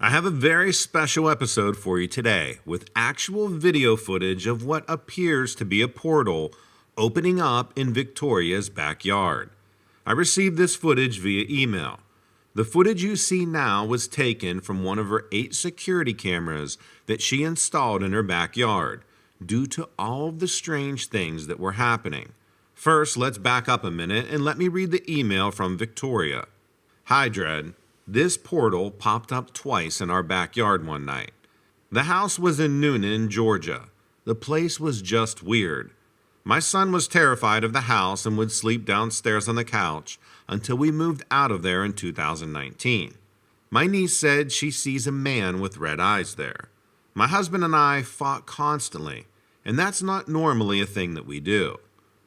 I have a very special episode for you today with actual video footage of what appears to be a portal opening up in Victoria's backyard. I received this footage via email. The footage you see now was taken from one of her 8 security cameras that she installed in her backyard due to all of the strange things that were happening. First, let's back up a minute and let me read the email from Victoria. Hi, Dread. This portal popped up twice in our backyard one night. The house was in Newnan, Georgia. The place was just weird. My son was terrified of the house and would sleep downstairs on the couch until we moved out of there in 2019. My niece said she sees a man with red eyes there. My husband and I fought constantly, and that's not normally a thing that we do.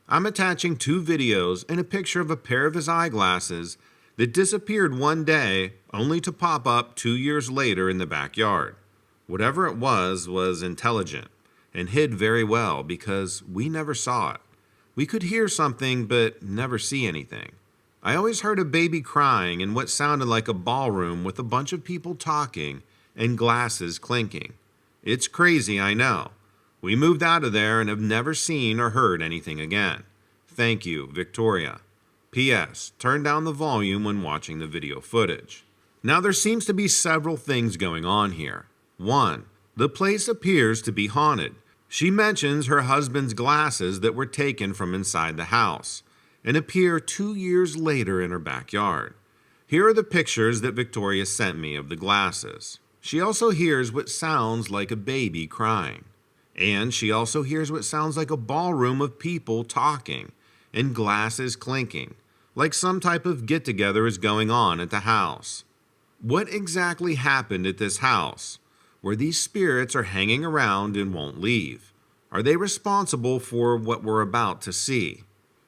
I'm attaching 2 videos and a picture of a pair of his eyeglasses that disappeared one day only to pop up 2 years later in the backyard. Whatever it was intelligent and hid very well because we never saw it. We could hear something but never see anything. I always heard a baby crying in what sounded like a ballroom with a bunch of people talking and glasses clinking. It's crazy, I know. We moved out of there and have never seen or heard anything again. Thank you, Victoria. P.S. Turn down the volume when watching the video footage. Now there seems to be several things going on here. 1. The place appears to be haunted. She mentions her husband's glasses that were taken from inside the house and appear 2 years later in her backyard. Here are the pictures that Victoria sent me of the glasses. She also hears what sounds like a baby crying. And she also hears what sounds like a ballroom of people talking and glasses clinking, like some type of get-together is going on at the house. What exactly happened at this house, where these spirits are hanging around and won't leave? Are they responsible for what we're about to see?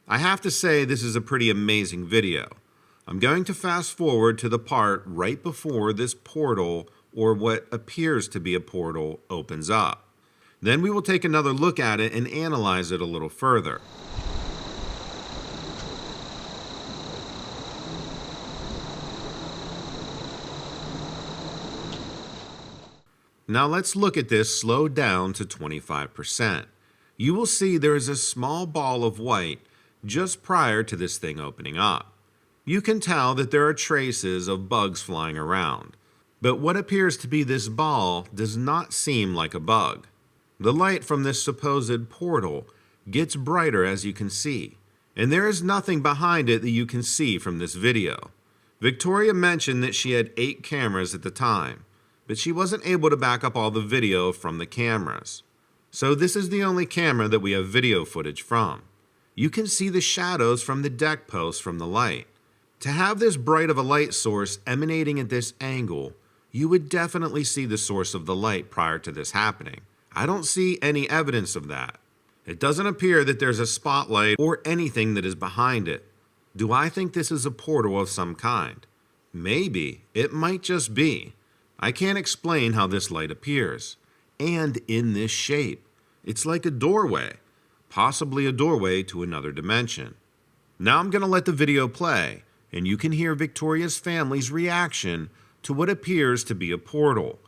I have to say this is a pretty amazing video. I'm going to fast forward to the part right before this portal, or what appears to be a portal, opens up. Then we will take another look at it and analyze it a little further. Now let's look at this slowed down to 25%. You will see there is a small ball of white just prior to this thing opening up. You can tell that there are traces of bugs flying around, but what appears to be this ball does not seem like a bug. The light from this supposed portal gets brighter, as you can see, and there is nothing behind it that you can see from this video. Victoria mentioned that she had 8 cameras at the time, but she wasn't able to back up all the video from the cameras. So this is the only camera that we have video footage from. You can see the shadows from the deck posts from the light. To have this bright of a light source emanating at this angle, you would definitely see the source of the light prior to this happening. I don't see any evidence of that. It doesn't appear that there's a spotlight or anything that is behind it. Do I think this is a portal of some kind? Maybe. It might just be. I can't explain how this light appears. And in this shape. It's like a doorway. Possibly a doorway to another dimension. Now I'm going to let the video play, and you can hear Victoria's family's reaction to what appears to be a portal,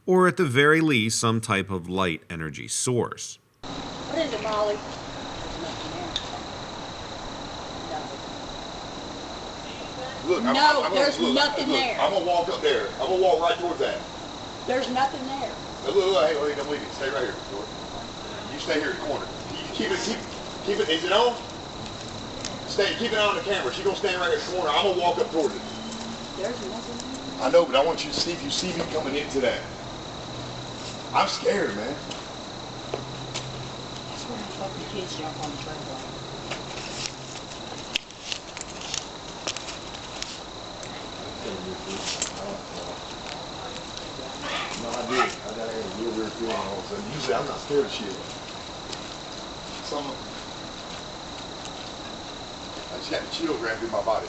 or at the very least some type of light energy source. What is it, Molly? Look, there's nothing there. I'm gonna walk up there. I'm gonna walk right towards that. There's nothing there. Look, hey, wait, don't leave it. Stay right here. You stay here in the corner. Keep it. Is it on? Keep it on the camera. She's gonna stand right in the corner. I'm gonna walk up towards it. There's nothing there. I know, but I want you to see if you see me coming into that. I'm scared, man. That's where the fucking kids jump on the trampoline. No, I did. I got a real weird feeling all of a sudden. Usually I'm not scared of shit. I just got the chills ran through my body.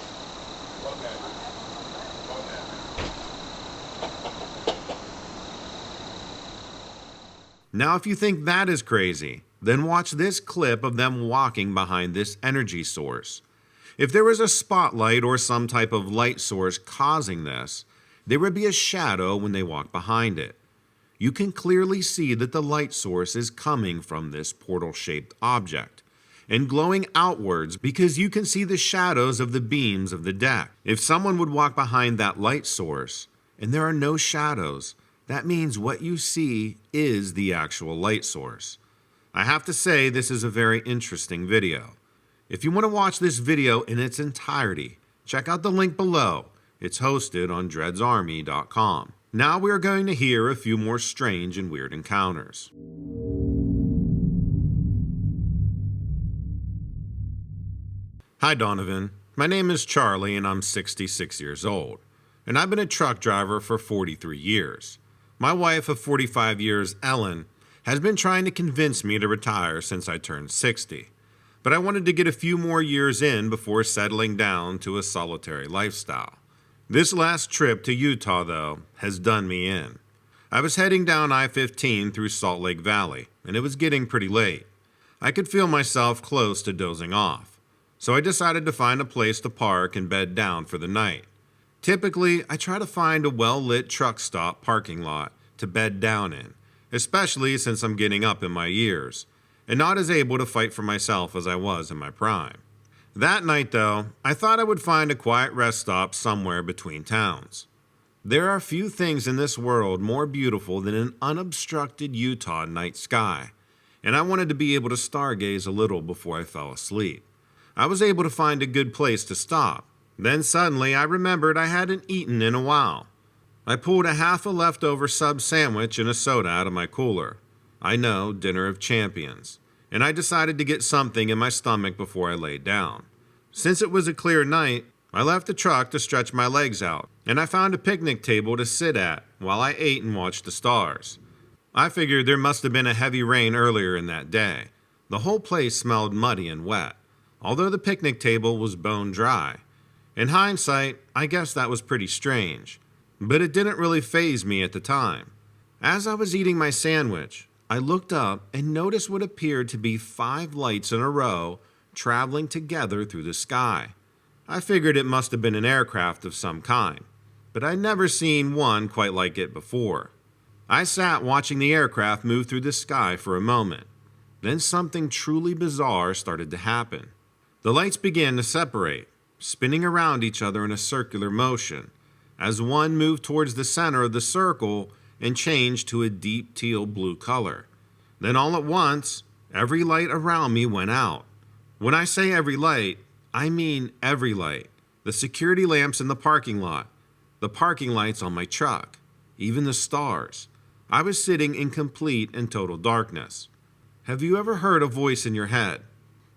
Now if you think that is crazy, then watch this clip of them walking behind this energy source. If there was a spotlight or some type of light source causing this, there would be a shadow when they walk behind it. You can clearly see that the light source is coming from this portal-shaped object and glowing outwards because you can see the shadows of the beams of the deck. If someone would walk behind that light source and there are no shadows, that means what you see is the actual light source. I have to say this is a very interesting video. If you want to watch this video in its entirety, check out the link below. It's hosted on dreadsarmy.com. Now we are going to hear a few more strange and weird encounters. Hi Donovan, my name is Charlie and I'm 66 years old, and I've been a truck driver for 43 years. My wife of 45 years, Ellen, has been trying to convince me to retire since I turned 60, but I wanted to get a few more years in before settling down to a solitary lifestyle. This last trip to Utah, though, has done me in. I was heading down I-15 through Salt Lake Valley, and it was getting pretty late. I could feel myself close to dozing off, so I decided to find a place to park and bed down for the night. Typically, I try to find a well-lit truck stop parking lot to bed down in, especially since I'm getting up in my years, and not as able to fight for myself as I was in my prime. That night, though, I thought I would find a quiet rest stop somewhere between towns. There are few things in this world more beautiful than an unobstructed Utah night sky, and I wanted to be able to stargaze a little before I fell asleep. I was able to find a good place to stop. Then suddenly I remembered I hadn't eaten in a while. I pulled a leftover sub sandwich and a soda out of my cooler. I know, dinner of champions. And I decided to get something in my stomach before I laid down. Since it was a clear night, I left the truck to stretch my legs out, and I found a picnic table to sit at while I ate and watched the stars. I figured there must have been a heavy rain earlier in that day. The whole place smelled muddy and wet, although the picnic table was bone dry. In hindsight, I guess that was pretty strange, but it didn't really faze me at the time. As I was eating my sandwich, I looked up and noticed what appeared to be 5 lights in a row traveling together through the sky. I figured it must have been an aircraft of some kind, but I'd never seen one quite like it before. I sat watching the aircraft move through the sky for a moment. Then something truly bizarre started to happen. The lights began to separate, spinning around each other in a circular motion, as one moved towards the center of the circle and changed to a deep teal blue color. Then all at once, every light around me went out. When I say every light, I mean every light. The security lamps in the parking lot, the parking lights on my truck, even the stars. I was sitting in complete and total darkness. Have you ever heard a voice in your head?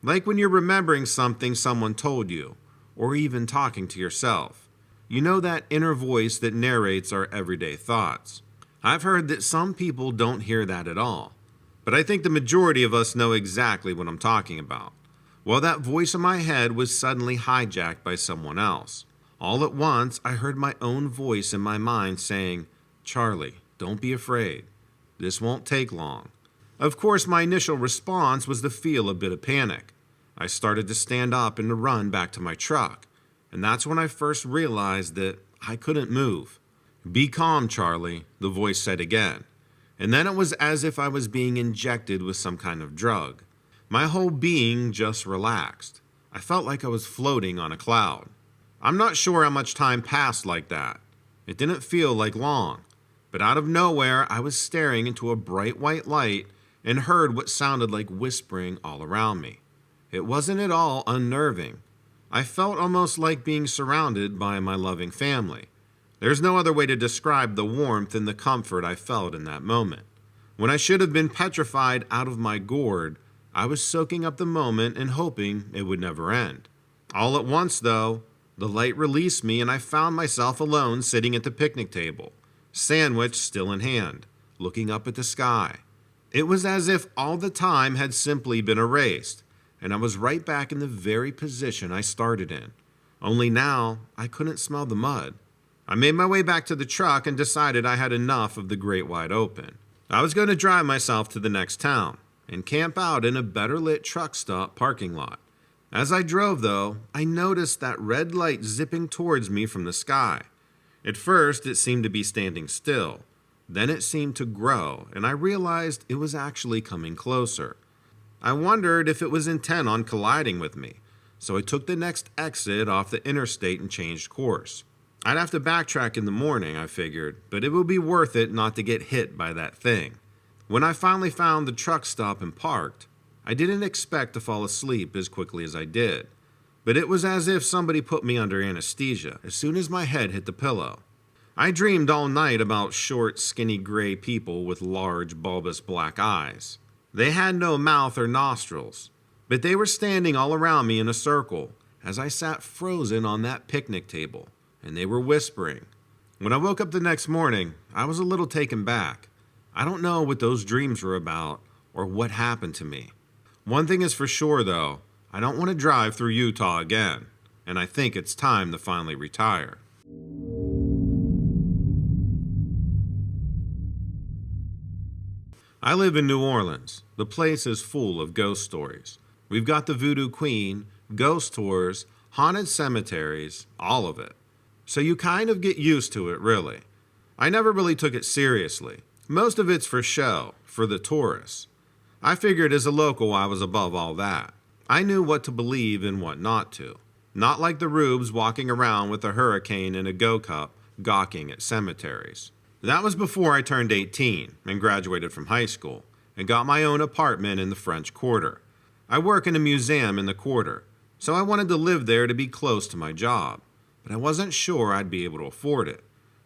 Like when you're remembering something someone told you, or even talking to yourself. You know that inner voice that narrates our everyday thoughts. I've heard that some people don't hear that at all, but I think the majority of us know exactly what I'm talking about. Well, that voice in my head was suddenly hijacked by someone else. All at once, I heard my own voice in my mind saying, "Charlie, don't be afraid. This won't take long." Of course, my initial response was to feel a bit of panic. I started to stand up and to run back to my truck, and that's when I first realized that I couldn't move. "Be calm, Charlie," the voice said again, and then it was as if I was being injected with some kind of drug. My whole being just relaxed. I felt like I was floating on a cloud. I'm not sure how much time passed like that. It didn't feel like long, but out of nowhere I was staring into a bright white light and heard what sounded like whispering all around me. It wasn't at all unnerving. I felt almost like being surrounded by my loving family. There's no other way to describe the warmth and the comfort I felt in that moment. When I should have been petrified out of my gourd, I was soaking up the moment and hoping it would never end. All at once, though, the light released me and I found myself alone sitting at the picnic table, sandwich still in hand, looking up at the sky. It was as if all the time had simply been erased, and I was right back in the very position I started in. Only now, I couldn't smell the mud. I made my way back to the truck and decided I had enough of the great wide open. I was going to drive myself to the next town and camp out in a better lit truck stop parking lot. As I drove, though, I noticed that red light zipping towards me from the sky. At first, it seemed to be standing still. Then it seemed to grow, and I realized it was actually coming closer. I wondered if it was intent on colliding with me, so I took the next exit off the interstate and changed course. I'd have to backtrack in the morning, I figured, but it would be worth it not to get hit by that thing. When I finally found the truck stop and parked, I didn't expect to fall asleep as quickly as I did, but it was as if somebody put me under anesthesia as soon as my head hit the pillow. I dreamed all night about short, skinny gray people with large, bulbous black eyes. They had no mouth or nostrils, but they were standing all around me in a circle as I sat frozen on that picnic table, and they were whispering. When I woke up the next morning, I was a little taken back. I don't know what those dreams were about or what happened to me. One thing is for sure, though, I don't want to drive through Utah again, and I think it's time to finally retire. I live in New Orleans. The place is full of ghost stories. We've got the Voodoo Queen, ghost tours, haunted cemeteries, all of it. So you kind of get used to it, really. I never really took it seriously. Most of it's for show, for the tourists. I figured as a local I was above all that. I knew what to believe and what not to. Not like the rubes walking around with a hurricane and a go-cup, gawking at cemeteries. That was before I turned 18 and graduated from high school and got my own apartment in the French Quarter. I work in a museum in the Quarter, so I wanted to live there to be close to my job, but I wasn't sure I'd be able to afford it.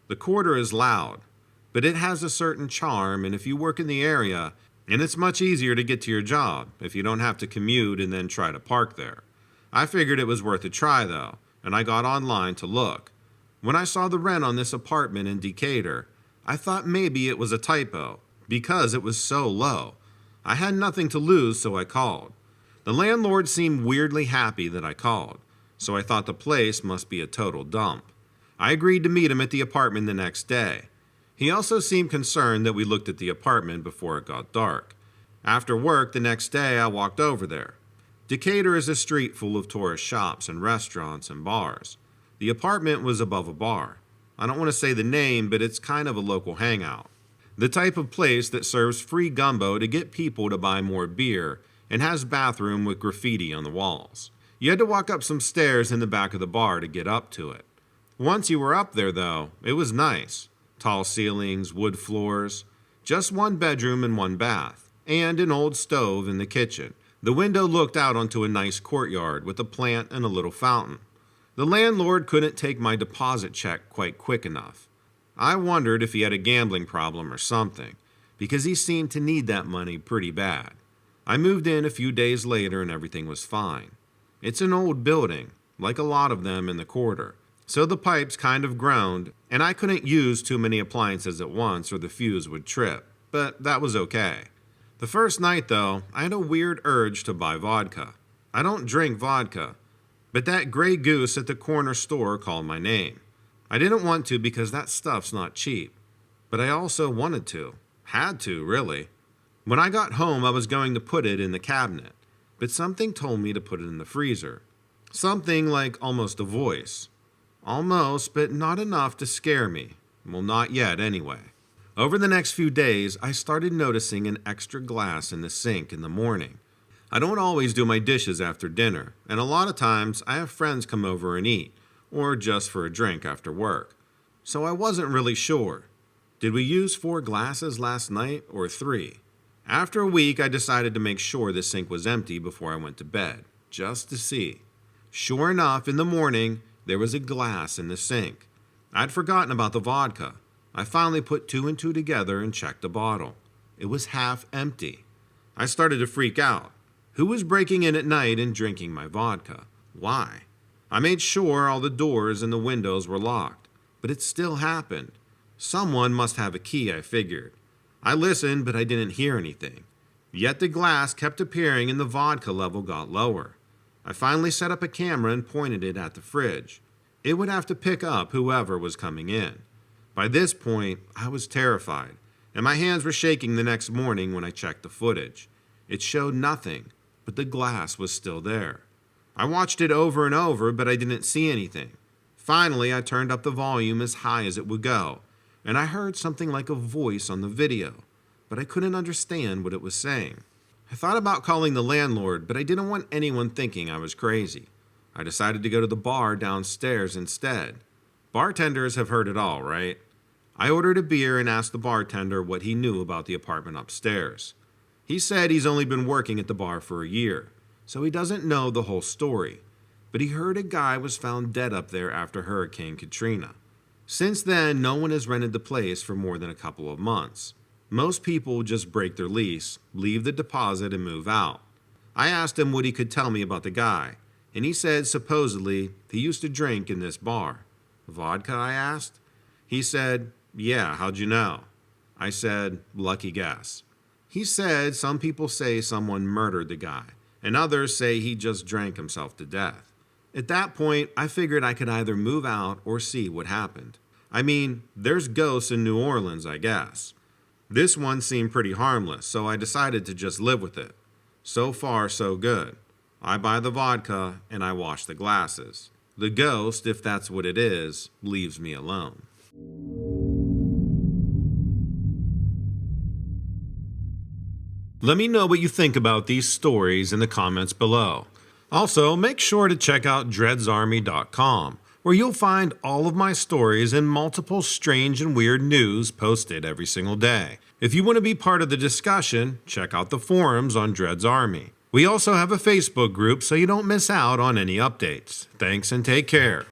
The Quarter is loud, but it has a certain charm, and if you work in the area, and it's much easier to get to your job if you don't have to commute and then try to park there. I figured it was worth a try though, and I got online to look. When I saw the rent on this apartment in Decatur, I thought maybe it was a typo, because it was so low. I had nothing to lose, so I called. The landlord seemed weirdly happy that I called, so I thought the place must be a total dump. I agreed to meet him at the apartment the next day. He also seemed concerned that we looked at the apartment before it got dark. After work the next day, I walked over there. Decatur is a street full of tourist shops and restaurants and bars. The apartment was above a bar. I don't want to say the name, but it's kind of a local hangout. The type of place that serves free gumbo to get people to buy more beer and has bathroom with graffiti on the walls. You had to walk up some stairs in the back of the bar to get up to it. Once you were up there, though, it was nice. Tall ceilings, wood floors, just one bedroom and one bath, and an old stove in the kitchen. The window looked out onto a nice courtyard with a plant and a little fountain. The landlord couldn't take my deposit check quite quick enough. I wondered if he had a gambling problem or something, because he seemed to need that money pretty bad. I moved in a few days later and everything was fine. It's an old building, like a lot of them in the Quarter, so the pipes kind of groaned, and I couldn't use too many appliances at once or the fuse would trip, but that was okay. The first night, though, I had a weird urge to buy vodka. I don't drink vodka, but that gray goose at the corner store called my name. I didn't want to because that stuff's not cheap, but I also wanted to. Had to, really. When I got home, I was going to put it in the cabinet, but something told me to put it in the freezer. Something like almost a voice. Almost, but not enough to scare me. Well, not yet, anyway. Over the next few days, I started noticing an extra glass in the sink in the morning. I don't always do my dishes after dinner, and a lot of times I have friends come over and eat, or just for a drink after work. So I wasn't really sure. Did we use 4 glasses last night or 3? After a week, I decided to make sure the sink was empty before I went to bed, just to see. Sure enough, in the morning, there was a glass in the sink. I'd forgotten about the vodka. I finally put 2 and 2 together and checked the bottle. It was half empty. I started to freak out. Who was breaking in at night and drinking my vodka? Why? I made sure all the doors and the windows were locked, but it still happened. Someone must have a key, I figured. I listened, but I didn't hear anything. Yet the glass kept appearing and the vodka level got lower. I finally set up a camera and pointed it at the fridge. It would have to pick up whoever was coming in. By this point, I was terrified, and my hands were shaking the next morning when I checked the footage. It showed nothing, but the glass was still there. I watched it over and over, but I didn't see anything. Finally, I turned up the volume as high as it would go, and I heard something like a voice on the video, but I couldn't understand what it was saying. I thought about calling the landlord, but I didn't want anyone thinking I was crazy. I decided to go to the bar downstairs instead. Bartenders have heard it all, right? I ordered a beer and asked the bartender what he knew about the apartment upstairs. He said he's only been working at the bar for a year, so he doesn't know the whole story. But he heard a guy was found dead up there after Hurricane Katrina. Since then, no one has rented the place for more than a couple of months. Most people just break their lease, leave the deposit, and move out. I asked him what he could tell me about the guy, and he said supposedly he used to drink in this bar. Vodka, I asked? He said, yeah, how'd you know? I said, lucky guess. He said some people say someone murdered the guy, and others say he just drank himself to death. At that point, I figured I could either move out or see what happened. I mean, there's ghosts in New Orleans, I guess. This one seemed pretty harmless, so I decided to just live with it. So far, so good. I buy the vodka and I wash the glasses. The ghost, if that's what it is, leaves me alone. Let me know what you think about these stories in the comments below. Also, make sure to check out dreadsarmy.com, where you'll find all of my stories and multiple strange and weird news posted every single day. If you want to be part of the discussion, check out the forums on Dread's Army. We also have a Facebook group so you don't miss out on any updates. Thanks and take care.